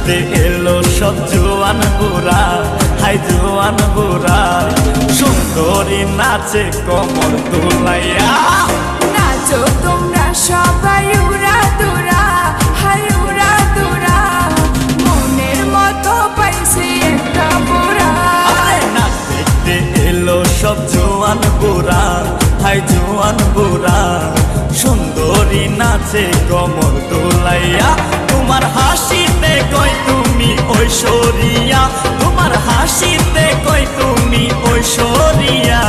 নাচতে এলো সব জোয়ান বুড়া, হাই জোয়ান বুড়া, সুন্দরী নাচে কমর দুলাইয়া। নাচো তোমরা সবাই উড়া দুরা, হাই উড়া দুরা, মনের মতো পাইছে একটা বুড়া। নাচ দেখতে এলো সব জোয়ান বুড়া, হাই জোয়ান বুড়া, সুন্দরী নাচে কমর দোলাইয়া। তোমার হাসিতে কই তুমি ঐশ্বরিয়া, তোমার হাসিতে কই তুমি ঐশ্বরিয়া।